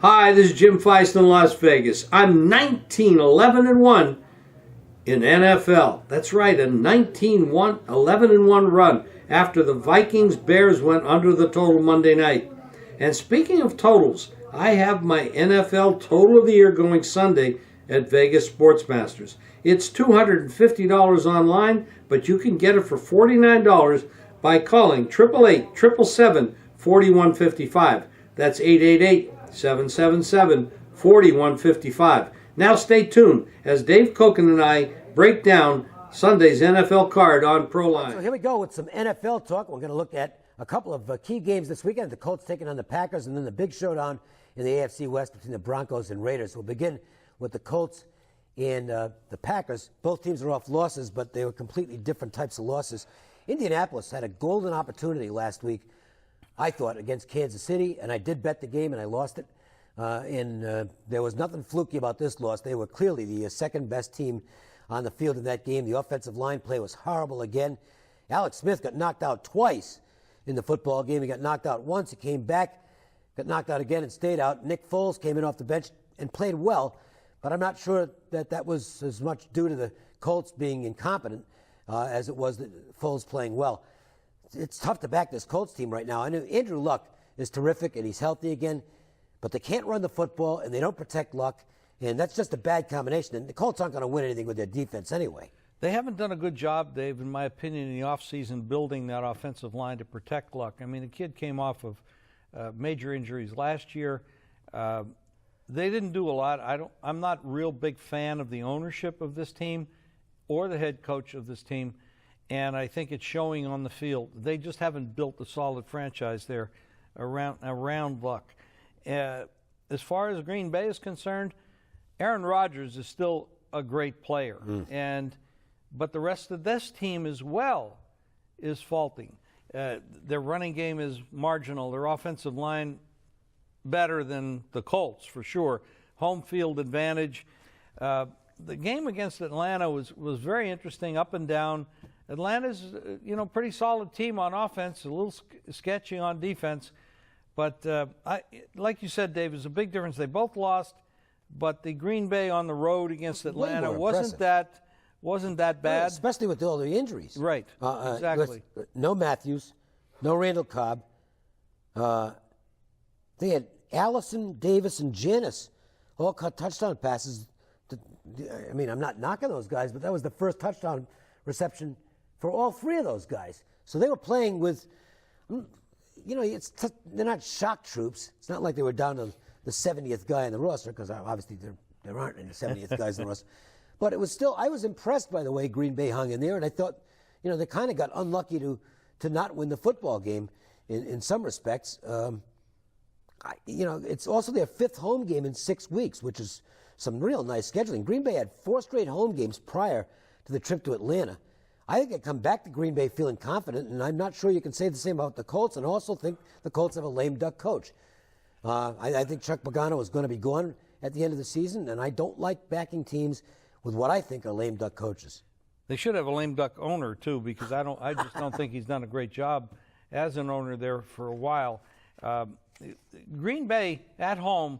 Hi, this is Jim Feist in Las Vegas. I'm 19-11-1 in NFL. That's right, a 19-11-1 run after the Vikings-Bears went under the total Monday night. And speaking of totals, I have my NFL Total of the Year going Sunday at Vegas Sportsmasters. It's $250 online, but you can get it for $49 by calling 888-777-4155. That's 888-777-4155. Now stay tuned as Dave Cokin and I break down Sunday's NFL card on Proline. So here we go with some NFL talk. We're going to look at a couple of key games this weekend. The Colts taking on the Packers, and then the big showdown in the AFC West between the Broncos and Raiders. We'll begin with the Colts and the Packers. Both teams are off losses, but they were completely different types of losses. Indianapolis had a golden opportunity last week, I thought, against Kansas City, and I did bet the game, and I lost it. There was nothing fluky about this loss. They were clearly the second-best team on the field in that game. The offensive line play was horrible again. Alex Smith got knocked out twice in the football game. He got knocked out once. He came back, got knocked out again, and stayed out. Nick Foles came in off the bench and played well, but I'm not sure that that was as much due to the Colts being incompetent as it was Foles playing well. It's tough to back this Colts team right now. I know Andrew Luck is terrific, and he's healthy again, but they can't run the football, and they don't protect Luck, and that's just a bad combination. And the Colts aren't going to win anything with their defense anyway. They haven't done a good job, Dave, in my opinion, in the offseason building that offensive line to protect Luck. I mean, the kid came off of major injuries last year. They didn't do a lot. I'm not a real big fan of the ownership of this team or the head coach of this team, and I think it's showing on the field. They just haven't built a solid franchise there around Luck. As far as Green Bay is concerned, Aaron Rodgers is still a great player, but the rest of this team as well is faulting. Their running game is marginal. Their offensive line better than the Colts for sure. Home field advantage. The game against Atlanta was very interesting, up and down. Atlanta's pretty solid team on offense, a little sketchy on defense. But like you said, Dave, there's a big difference. They both lost, but the Green Bay on the road against Atlanta wasn't that bad. Especially with all the injuries. Right, exactly. No Matthews, no Randall Cobb. They had Allison, Davis, and Janis all caught touchdown passes. I mean, I'm not knocking those guys, but that was the first touchdown reception for all three of those guys. So they were playing with, they're not shock troops. It's not like they were down to the 70th guy in the roster, because obviously there aren't any 70th guys in the roster. But it was still, I was impressed by the way Green Bay hung in there, and I thought, they kind of got unlucky to not win the football game in some respects. It's also their fifth home game in 6 weeks, which is some real nice scheduling. Green Bay had 4 straight home games prior to the trip to Atlanta. I think they come back to Green Bay feeling confident, and I'm not sure you can say the same about the Colts, and also think the Colts have a lame duck coach. I think Chuck Pagano is going to be gone at the end of the season, and I don't like backing teams with what I think are lame duck coaches. They should have a lame duck owner too, because I just don't think he's done a great job as an owner there for a while. Green Bay at home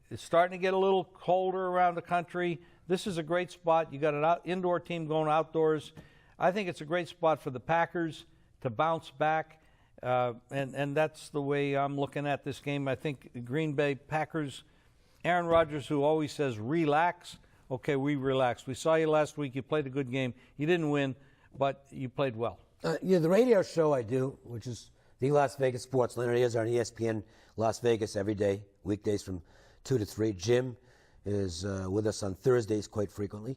is starting to get a little colder around the country. This is a great spot. You got an indoor team going outdoors. I think it's a great spot for the Packers to bounce back, and that's the way I'm looking at this game. I think Green Bay Packers, Aaron Rodgers, who always says relax. Okay, we relaxed. We saw you last week. You played a good game. You didn't win, but you played well. The radio show I do, which is the Las Vegas Sports Line, is on ESPN Las Vegas every day, weekdays from 2 to 3. Jim is with us on Thursdays quite frequently.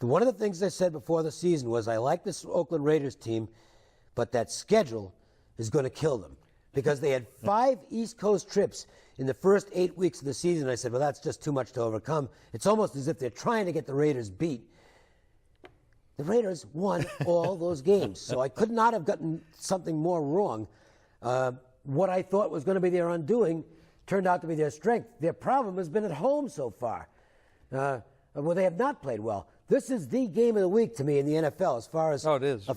One of the things I said before the season was I like this Oakland Raiders team, but that schedule is going to kill them, because they had 5 East Coast trips in the first 8 weeks of the season. I said, well, that's just too much to overcome. It's almost as if they're trying to get the Raiders beat. The Raiders won all those games, so I could not have gotten something more wrong. What I thought was going to be their undoing turned out to be their strength. Their problem has been at home so far, where they have not played well. This is the game of the week to me in the NFL as far as it is.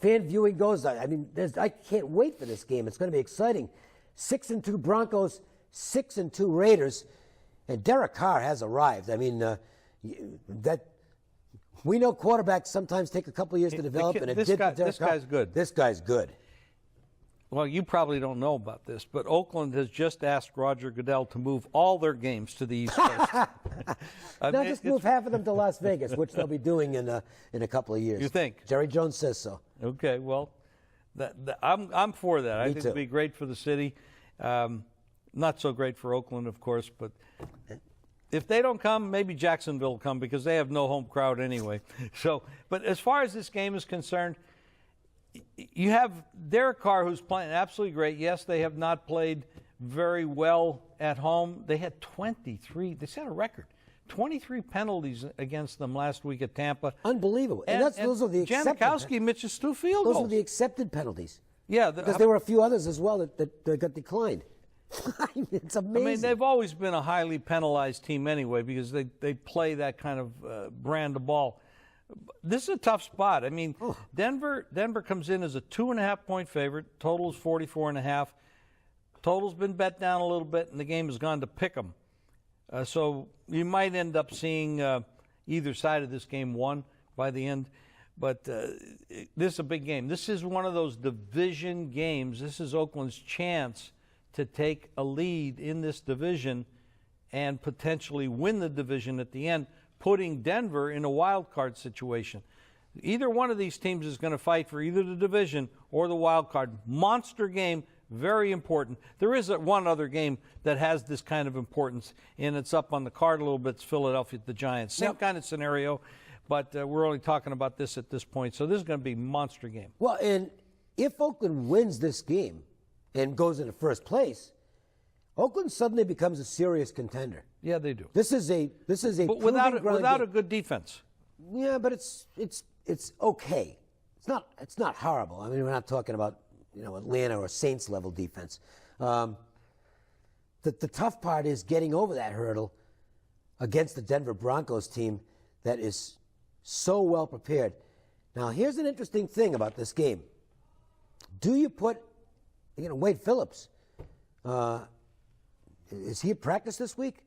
fan viewing goes. I mean, I can't wait for this game. It's going to be exciting. 6-2 Broncos, 6-2 Raiders, and Derek Carr has arrived. I mean, we know quarterbacks sometimes take a couple of years to develop, and this guy's good. This guy's good. Well, you probably don't know about this, but Oakland has just asked Roger Goodell to move all their games to the East Coast. Not just move half of them to Las Vegas, which they'll be doing in a couple of years. You think? Jerry Jones says so. Okay, well, I'm for that. I think too. it'd be great for the city. Not so great for Oakland, of course, but if they don't come, maybe Jacksonville will come because they have no home crowd anyway. So, but as far as this game is concerned, you have Derek Carr, who's playing absolutely great. Yes, they have not played very well at home. They had 23. They set a record. 23 penalties against them last week at Tampa. Unbelievable. And those are the accepted. Janikowski misses 2 field goals. Those are the accepted penalties. Yeah. Because there were a few others as well that got declined. It's amazing. I mean, they've always been a highly penalized team anyway because they play that kind of brand of ball. This is a tough spot. I mean, Denver comes in as a 2.5-point favorite. Total is 44.5. Total's been bet down a little bit, and the game has gone to pick 'em. So you might end up seeing either side of this game won by the end. But this is a big game. This is one of those division games. This is Oakland's chance to take a lead in this division and potentially win the division at the end, putting Denver in a wild card situation. Either one of these teams is going to fight for either the division or the wild card. Monster game, very important. There is one other game that has this kind of importance, and it's up on the card a little bit. It's Philadelphia at the Giants. Same kind of scenario, but we're only talking about this at this point. So this is going to be a monster game. Well, and if Oakland wins this game and goes into first place, Oakland suddenly becomes a serious contender. Yeah, they do. This is a but without a good defense. Yeah, but it's okay. It's not horrible. I mean, we're not talking about Atlanta or Saints level defense. The tough part is getting over that hurdle against the Denver Broncos team that is so well prepared. Now, here's an interesting thing about this game. Do you put Wade Phillips? Is he at practice this week?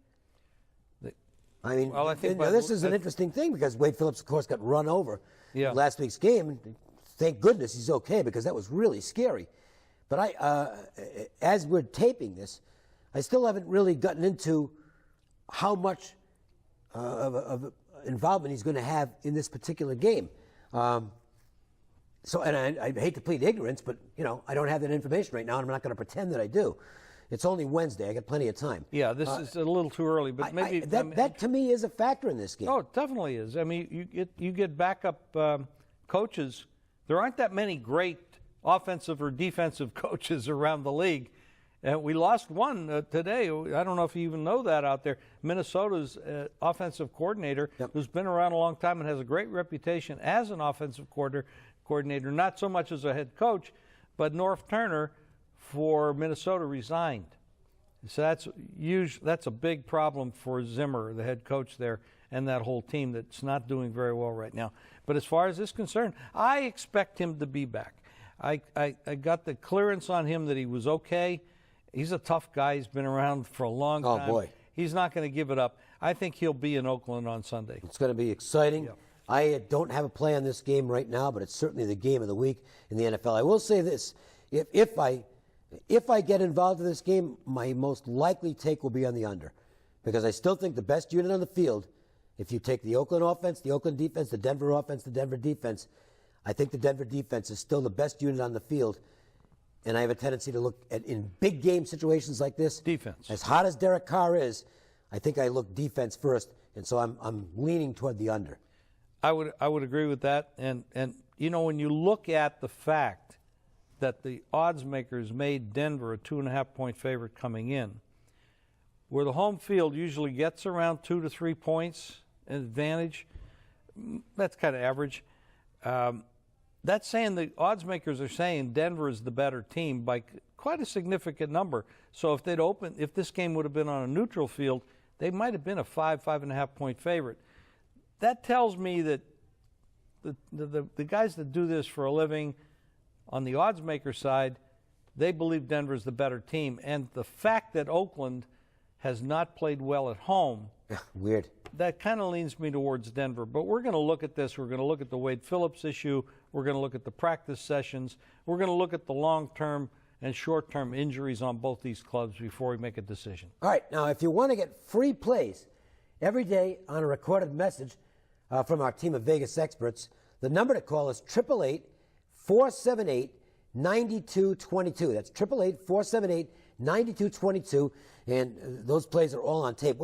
I mean, well, I think this is an interesting thing because Wade Phillips, of course, got run over in last week's game. Thank goodness he's okay because that was really scary. But as we're taping this, I still haven't really gotten into how much of involvement he's going to have in this particular game. And I hate to plead ignorance, but I don't have that information right now, and I'm not going to pretend that I do. It's only Wednesday. I got plenty of time. Yeah, this is a little too early, but maybe that to me is a factor in this game. Oh, it definitely is. I mean, you get backup coaches. There aren't that many great offensive or defensive coaches around the league. We lost one today. I don't know if you even know that out there. Minnesota's offensive coordinator, who's been around a long time and has a great reputation as an offensive coordinator, not so much as a head coach, but North Turner for Minnesota resigned. So that's a big problem for Zimmer, the head coach there, and that whole team that's not doing very well right now. But as far as this is concerned, I expect him to be back. I got the clearance on him that he was okay. He's a tough guy. He's been around for a long time. Oh, boy. He's not going to give it up. I think he'll be in Oakland on Sunday. It's going to be exciting. Yep. I don't have a play on this game right now, but it's certainly the game of the week in the NFL. I will say this. If I get involved in this game, my most likely take will be on the under, because I still think the best unit on the field, if you take the Oakland offense, the Oakland defense, the Denver offense, the Denver defense, I think the Denver defense is still the best unit on the field. And I have a tendency to look at, in big game situations like this, defense. As hot as Derek Carr is, I think I look defense first, and so I'm leaning toward the under. I would agree with that. And when you look at the fact that the odds makers made Denver a 2.5-point favorite coming in, where the home field usually gets around 2 to 3 points advantage, that's kind of average. That's saying the odds makers are saying Denver is the better team by quite a significant number. So if this game would have been on a neutral field, they might have been a 5.5-point favorite. That tells me that the guys that do this for a living on the odds maker side, They believe Denver's the better team. And the fact that Oakland has not played well at home, weird. That kind of leans me towards Denver. But we're going to look at this. We're going to look at the Wade Phillips issue. We're going to look at the practice sessions. We're going to look at the long-term and short-term injuries on both these clubs before we make a decision. All right, now if you want to get free plays every day on a recorded message from our team of Vegas experts, the number to call is 888-478-9222. That's 888-478-9222, and those plays are all on tape.